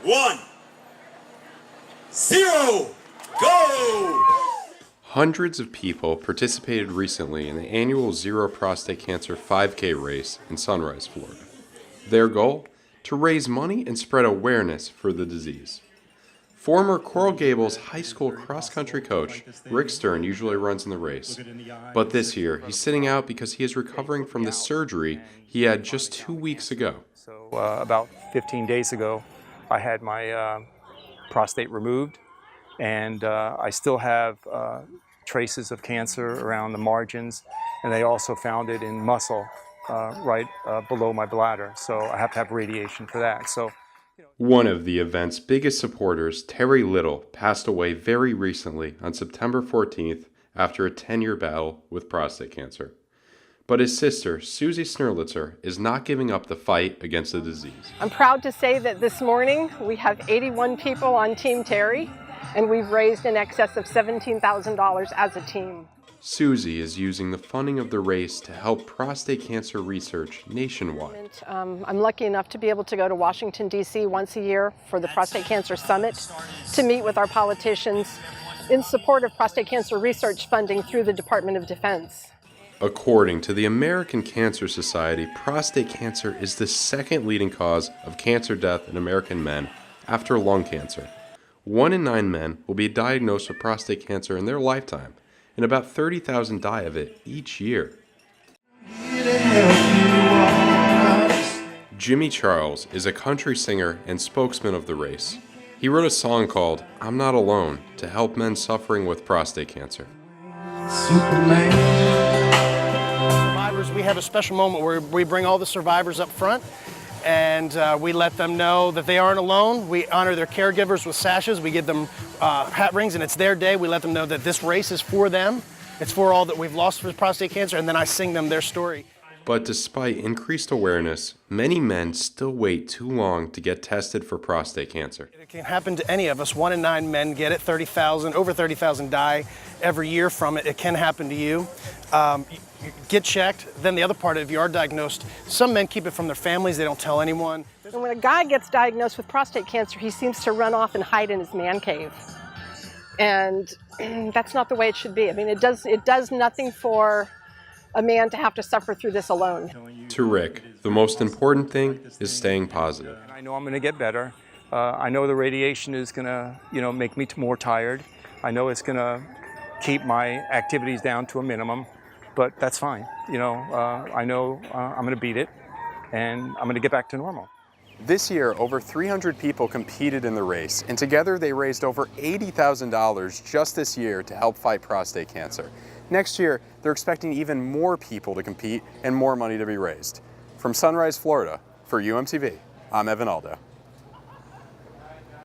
1, 0, go! Hundreds of people participated recently in the annual Zero Prostate Cancer 5K race in Sunrise, Florida. Their goal? To raise money and spread awareness for the disease. Former Coral Gables high school cross-country coach Rick Stern usually runs in the race, but this year he's sitting out because he is recovering from the surgery he had just 2 weeks ago. So about 15 days ago, I had my prostate removed, and I still have traces of cancer around the margins, and they also found it in muscle right below my bladder, so I have to have radiation for that. So. One of the event's biggest supporters, Terry Little, passed away very recently on September 14th after a 10-year battle with prostate cancer. But his sister, Susie Snerlitzer, is not giving up the fight against the disease. I'm proud to say that this morning we have 81 people on Team Terry, and we've raised in excess of $17,000 as a team. Susie is using the funding of the race to help prostate cancer research nationwide. I'm lucky enough to be able to go to Washington, D.C. once a year for the Prostate Cancer Summit to meet with our politicians in support of prostate cancer research funding through the Department of Defense. According to the American Cancer Society, prostate cancer is the second leading cause of cancer death in American men after lung cancer. 1 in 9 men will be diagnosed with prostate cancer in their lifetime, and about 30,000 die of it each year. Jimmy Charles is a country singer and spokesman of the race. He wrote a song called "I'm Not Alone" to help men suffering with prostate cancer. Survivors, we have a special moment where we bring all the survivors up front, and we let them know that they aren't alone. We honor their caregivers with sashes. We give them hat rings, and it's their day. We let them know that this race is for them. It's for all that we've lost with prostate cancer, and then I sing them their story. But despite increased awareness, many men still wait too long to get tested for prostate cancer. It can happen to any of us. 1 in 9 men get it. Over 30,000 die every year from it. It can happen to you. Get checked. Then the other part, if you are diagnosed, some men keep it from their families. They don't tell anyone. And when a guy gets diagnosed with prostate cancer, he seems to run off and hide in his man cave. And that's not the way it should be. I mean, it does nothing for a man to have to suffer through this alone. To Rick, the most important thing is staying positive. I know I'm going to get better. I know the radiation is going to, make me more tired. I know it's going to keep my activities down to a minimum, but that's fine. I know I'm going to beat it, and I'm going to get back to normal. This year, over 300 people competed in the race, and together they raised over $80,000 just this year to help fight prostate cancer. Next year, they're expecting even more people to compete and more money to be raised. From Sunrise, Florida, for UMTV, I'm Evan Aldo.